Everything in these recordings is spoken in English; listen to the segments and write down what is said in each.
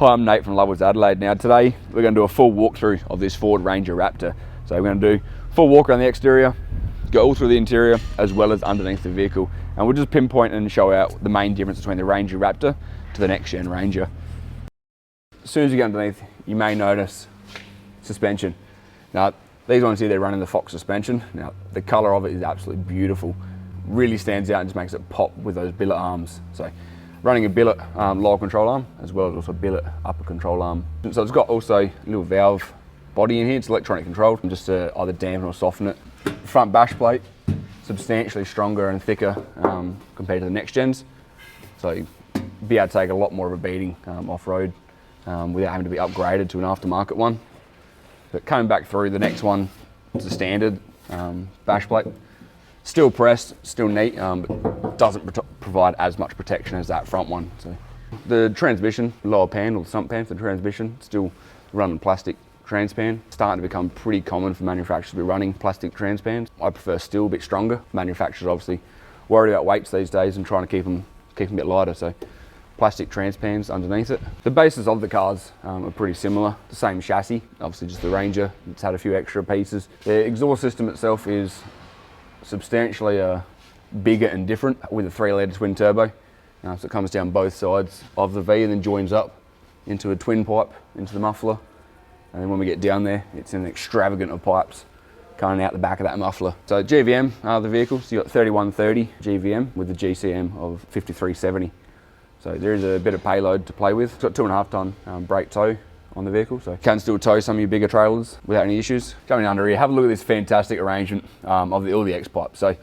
Hi, I'm Nate from Lovers Adelaide. Now today we're going to do a full walkthrough of this Ford Ranger Raptor. So we're going to do full walk around the exterior, go all through the interior as well as underneath the vehicle, and we'll just pinpoint and show out the main difference between the Ranger Raptor to the next gen Ranger. As soon as you get underneath, you may notice suspension. Now these ones here, they're running the Fox suspension. Now the colour of it is absolutely beautiful, really stands out and just makes it pop with those billet arms. So running a billet lower control arm as well as also billet upper control arm. So it's got also a little valve body in here. It's electronic controlled, just to either dampen or soften it. Front bash plate, substantially stronger and thicker compared to the next gens. So you'll be able to take a lot more of a beating off-road without having to be upgraded to an aftermarket one. But coming back through, the next one is a standard bash plate. Still pressed, still neat, but doesn't provide as much protection as that front one. So the transmission, lower pan or sump pan for the transmission, still running plastic transpan. Starting to become pretty common for manufacturers to be running plastic transpans. I prefer steel, a bit stronger. Manufacturers obviously worried about weights these days and trying to keep them a bit lighter. So plastic transpans underneath it. The bases of the cars are pretty similar. The same chassis, obviously just the Ranger. It's had a few extra pieces. The exhaust system itself is substantially bigger and different with a 3-litre twin turbo. So it comes down both sides of the V and then joins up into a twin pipe into the muffler. And then when we get down there, it's an extravagant of pipes coming out the back of that muffler. So GVM the vehicle, so you've got 3130 GVM with the GCM of 5370. So there is a bit of payload to play with. It's got 2.5 tonne brake tow on the vehicle, so can still tow some of your bigger trailers without any issues. Coming under here, have a look at this fantastic arrangement of all the X pipes. So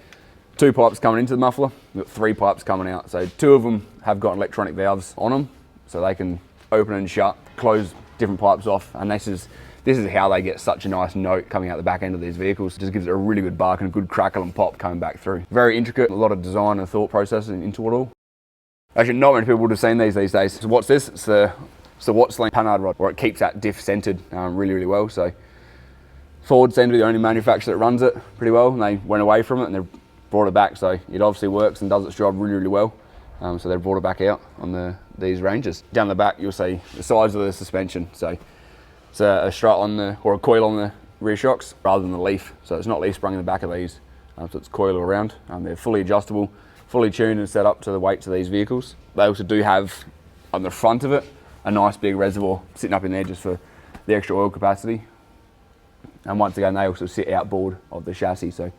2 pipes coming into the muffler, we've got 3 pipes coming out. So 2 of them have got electronic valves on them, so they can open and shut, close different pipes off, and this is how they get such a nice note coming out the back end of these vehicles. It just gives it a really good bark and a good crackle and pop coming back through. Very intricate, a lot of design and thought process into it all. Actually, not many people would have seen these days. So what's this? It's the Wattsling Panhard rod, where it keeps that diff centered really, really well. So Ford seemed to be the only manufacturer that runs it pretty well, and they went away from it and they brought it back. So it obviously works and does its job really, really well. So they brought it back out on these Rangers. Down the back, you'll see the size of the suspension. So it's a strut on or a coil on the rear shocks rather than the leaf. So it's not leaf sprung in the back of these. So it's coil around. They're fully adjustable, fully tuned and set up to the weights of these vehicles. They also do have on the front of it a nice big reservoir sitting up in there just for the extra oil capacity. And once again, they also sit outboard of the chassis, so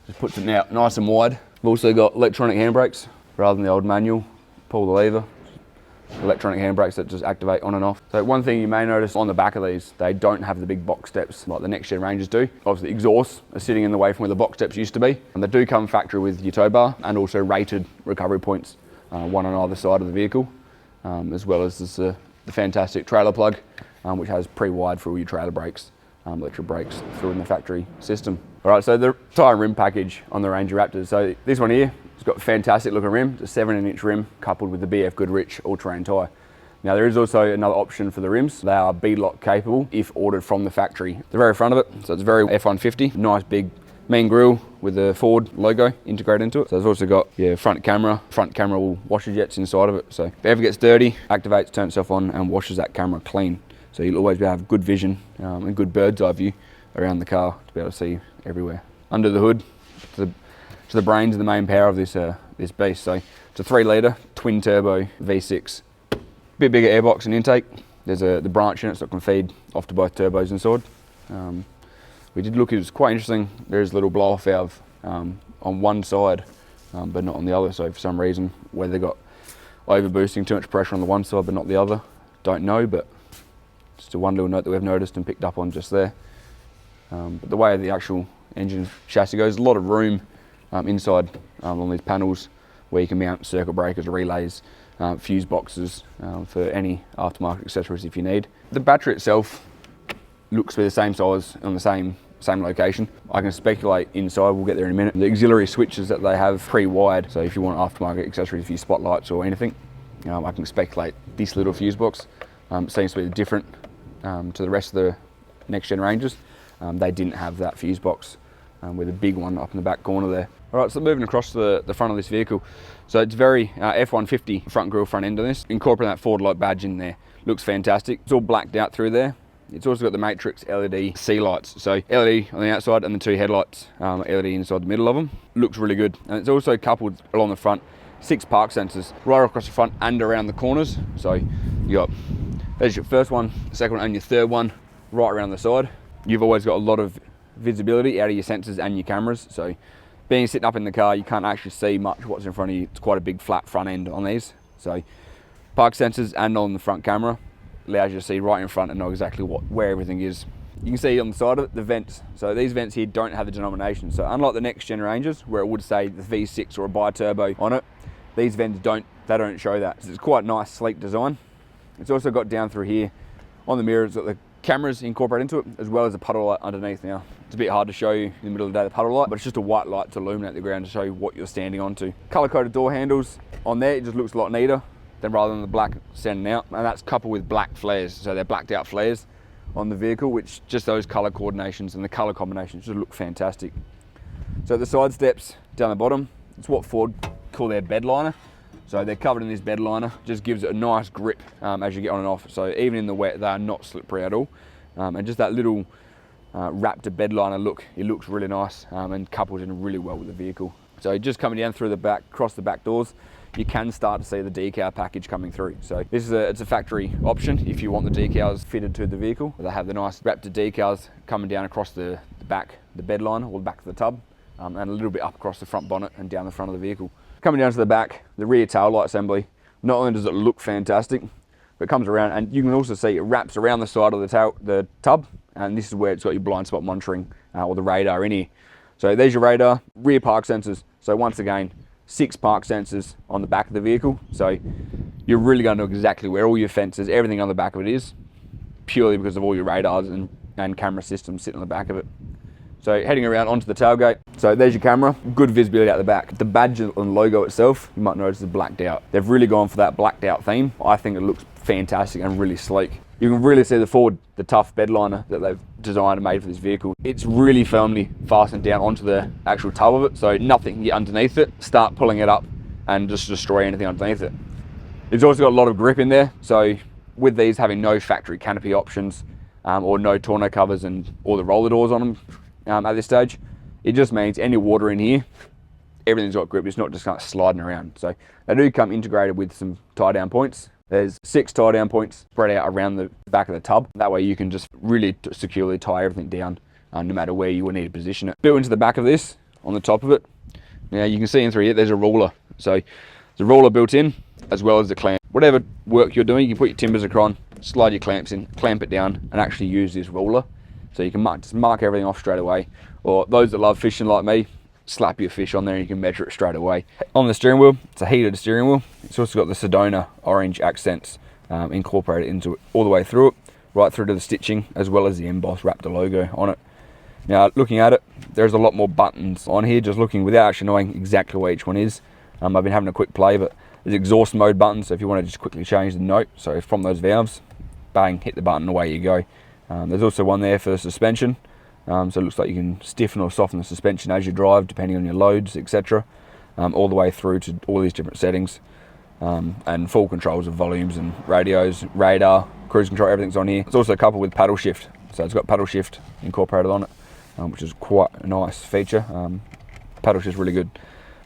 just puts it out nice and wide. We've also got electronic handbrakes rather than the old manual. Pull the lever, electronic handbrakes that just activate on and off. So one thing you may notice on the back of these, they don't have the big box steps like the next gen Rangers do. Obviously the exhausts are sitting in the way from where the box steps used to be. And they do come factory with your tow bar and also rated recovery points, one on either side of the vehicle. As well as this, the fantastic trailer plug, which has pre-wired for all your trailer brakes, electric brakes through in the factory system. All right, so the tyre and rim package on the Ranger Raptors. So this one here, it's got a fantastic looking rim. It's a 17-inch rim coupled with the BF Goodrich all-terrain tyre. Now there is also another option for the rims. They are beadlock capable if ordered from the factory. The very front of it, so it's very F-150, nice big main grille with the Ford logo integrated into it. So it's also got your front camera. Front camera will wash the jets inside of it. So if it ever gets dirty, activates, turns itself on and washes that camera clean. So you'll always be able to have good vision and good bird's eye view around the car to be able to see everywhere. Under the hood, to the brains and the main power of this beast. So it's a 3-litre twin turbo V6. Bit bigger airbox and intake. There's the branch in it so it can feed off to both turbos inside. We did look, it was quite interesting. There's a little blow off valve on one side, but not on the other. So for some reason, whether they got over boosting too much pressure on the one side but not the other, don't know, but just a one little note that we've noticed and picked up on just there. But the way the actual engine chassis goes, a lot of room inside on these panels where you can mount circuit breakers, relays, fuse boxes for any aftermarket accessories if you need. The battery itself looks to be the same size on the same location. I can speculate inside, we'll get there in a minute. The auxiliary switches that they have pre-wired, so if you want aftermarket accessories for your spotlights or anything, I can speculate this little fuse box seems to be different to the rest of the next gen Rangers. They didn't have that fuse box with a big one up in the back corner there. All right, so moving across to the front of this vehicle. So it's very F-150 front grille, front end on this. Incorporating that Ford light badge in there. Looks fantastic. It's all blacked out through there. It's also got the Matrix LED C lights. So LED on the outside and the 2 headlights, LED inside the middle of them. Looks really good. And it's also coupled along the front, 6 park sensors right across the front and around the corners. So you got, there's your first one, second one and your third one right around the side. You've always got a lot of visibility out of your sensors and your cameras. So being sitting up in the car, you can't actually see much what's in front of you. It's quite a big flat front end on these. So park sensors and on the front camera allows you to see right in front and know exactly where everything is. You can see on the side of it, the vents. So these vents here don't have the denomination. So unlike the next gen Rangers, where it would say the V6 or a bi-turbo on it, these vents don't show that. So it's quite a nice, sleek design. It's also got down through here on the mirror, it's got the cameras incorporated into it, as well as a puddle light underneath. Now, it's a bit hard to show you in the middle of the day, the puddle light, but it's just a white light to illuminate the ground to show you what you're standing onto. Color-coded door handles on there, it just looks a lot neater than rather than the black standing out, and that's coupled with black flares. So they're blacked out flares on the vehicle, which just those color coordinations and the color combinations just look fantastic. So the side steps down the bottom, it's what Ford call their bed liner. So they're covered in this bed liner, just gives it a nice grip as you get on and off. So even in the wet, they are not slippery at all. And just that little Raptor bed liner look, it looks really nice and couples in really well with the vehicle. So just coming down through the back, across the back doors, you can start to see the decal package coming through. So this is it's a factory option if you want the decals fitted to the vehicle. They have the nice Raptor decals coming down across the back, the bed liner, or the back of the tub, and a little bit up across the front bonnet and down the front of the vehicle. Coming down to the back, the rear tail light assembly, not only does it look fantastic, but it comes around and you can also see it wraps around the side of the tub, and this is where it's got your blind spot monitoring or the radar in here. So there's your radar, rear park sensors. So once again, 6 park sensors on the back of the vehicle. So you're really going to know exactly where all your fences, everything on the back of it is, purely because of all your radars and camera systems sitting on the back of it. So heading around onto the tailgate. So there's your camera, good visibility out the back. The badge and logo itself, you might notice is blacked out. They've really gone for that blacked out theme. I think it looks fantastic and really sleek. You can really see the tough bed liner that they've designed and made for this vehicle. It's really firmly fastened down onto the actual tub of it, so nothing can get underneath it, start pulling it up and just destroy anything underneath it. It's also got a lot of grip in there, so with these having no factory canopy options or no tonneau covers and all the roller doors on them, at this stage, it just means any water in here, everything's got grip. It's not just kind of sliding around. So they do come integrated with some tie down points. There's 6 tie down points spread out around the back of the tub. That way you can just really securely tie everything down no matter where you will need to position it. Built into the back of this, on the top of it, now you can see in through here, there's a ruler. So there's a ruler built in, as well as the clamp. Whatever work you're doing, you can put your timbers across, slide your clamps in, clamp it down, and actually use this ruler. So you can just mark everything off straight away. Or those that love fishing like me, slap your fish on there and you can measure it straight away. On the steering wheel, it's a heated steering wheel. It's also got the Sedona orange accents incorporated into it all the way through it, right through to the stitching, as well as the embossed Raptor logo on it. Now, looking at it, there's a lot more buttons on here, just looking without actually knowing exactly where each one is. I've been having a quick play, but there's exhaust mode buttons, so if you want to just quickly change the note, so from those valves, bang, hit the button, away you go. There's also one there for suspension, so it looks like you can stiffen or soften the suspension as you drive, depending on your loads, etc. All the way through to all these different settings, and full controls of volumes and radios, radar, cruise control, everything's on here. It's also coupled with paddle shift, so it's got paddle shift incorporated on it, which is quite a nice feature. Paddle shift's really good.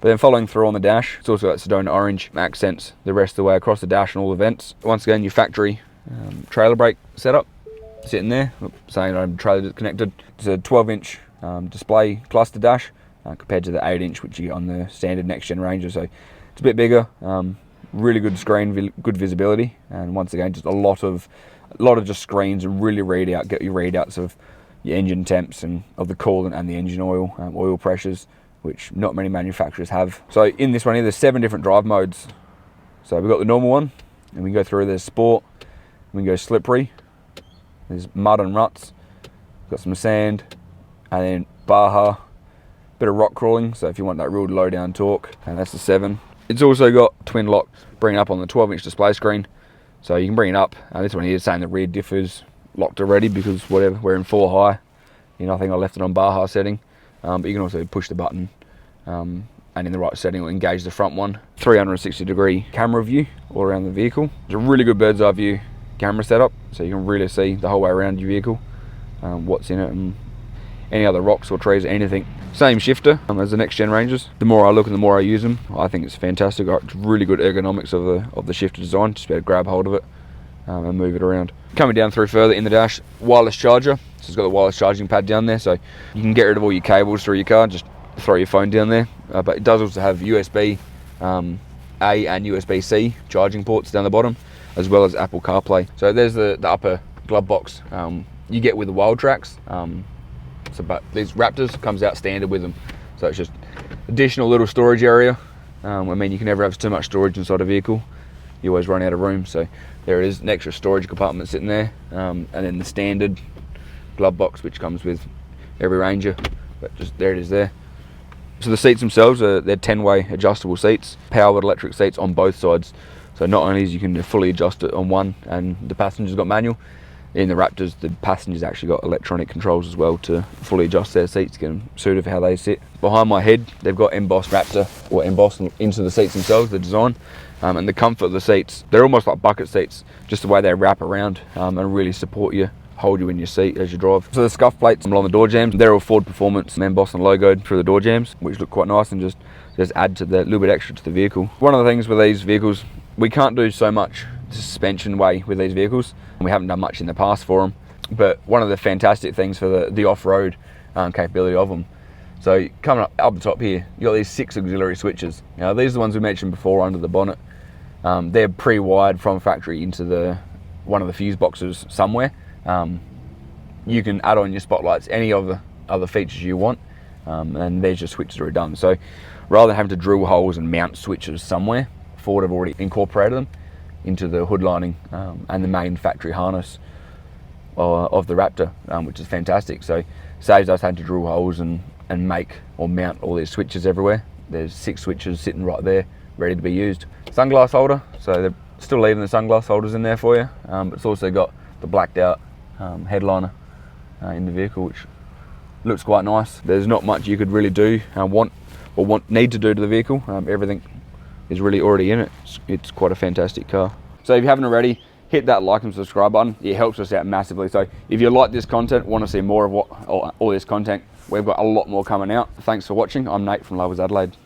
But then following through on the dash, it's also got Sedona orange accents the rest of the way across the dash and all the vents. Once again, your factory trailer brake setup sitting there, saying I'm trailer connected. It's a 12-inch display cluster dash compared to the 8-inch which you get on the standard next gen Ranger. So it's a bit bigger, really good screen, good visibility, and once again just a lot of just screens and really get your readouts of your engine temps and of the coolant and the engine oil, oil pressures, which not many manufacturers have. So in this one here, there's 7 different drive modes. So we've got the normal one, and we go through, there's sport, we go slippery, there's mud and ruts, got some sand, and then Baja, bit of rock crawling, so if you want that real low down torque, and that's the 7. It's also got twin lock, bring it up on the 12-inch display screen, so you can bring it up. This one here is saying the rear differ's locked already because whatever, we're in 4 high. I think I left it on Baja setting. but you can also push the button and in the right setting will engage the front one. 360-degree camera view all around the vehicle. It's a really good bird's eye view camera setup, so you can really see the whole way around your vehicle, what's in it and any other rocks or trees or anything. Same shifter as the next gen Rangers. The more I look and the more I use them, I think it's fantastic. It's really good ergonomics of the shifter design, just be able to grab hold of it and move it around. Coming down through further in the dash, wireless charger. So it's got the wireless charging pad down there, so you can get rid of all your cables through your car, just throw your phone down there. But it does also have USB A and USB-C charging ports down the bottom, as well as Apple CarPlay. So there's the upper glove box you get with the Wild Tracks. But these Raptors comes out standard with them, so it's just additional little storage area. I mean, you can never have too much storage inside a vehicle, you always run out of room. So there it is, an extra storage compartment sitting there, and then the standard glove box which comes with every Ranger, but just there it is there. So the seats themselves they're 10-way adjustable seats, powered electric seats on both sides. So not only is you can fully adjust it on one and the passenger's got manual, in the Raptors, the passengers actually got electronic controls as well to fully adjust their seats to get them suited for how they sit. Behind my head, they've got embossed Raptor, or embossed into the seats themselves, the design, and the comfort of the seats. They're almost like bucket seats, just the way they wrap around and really support you, hold you in your seat as you drive. So the scuff plates along the door jambs, they're all Ford Performance embossed and logoed through the door jambs, which look quite nice and just add to the little bit extra to the vehicle. One of the things with these vehicles, we can't do so much suspension way with these vehicles, and we haven't done much in the past for them, but one of the fantastic things for the off-road capability of them, so coming up the top here, you got these 6 auxiliary switches. Now these are the ones we mentioned before under the bonnet. They're pre-wired from factory into one of the fuse boxes somewhere. You can add on your spotlights, any of the other features you want, and there's your switches already done. So rather than having to drill holes and mount switches somewhere, Ford have already incorporated them into the hood lining and the main factory harness of the Raptor, which is fantastic. So saves us having to drill holes and make or mount all these switches everywhere. There's 6 switches sitting right there ready to be used. Sunglass holder, so they're still leaving the sunglass holders in there for you, but it's also got the blacked out headliner in the vehicle, which looks quite nice. There's not much you could really do need to do to the vehicle. Everything is really already in it. It's quite a fantastic car. So if you haven't already, hit that like and subscribe button. It helps us out massively. So if you like this content, want to see more of all this content, we've got a lot more coming out. Thanks for watching. I'm Nate from Lovers Adelaide.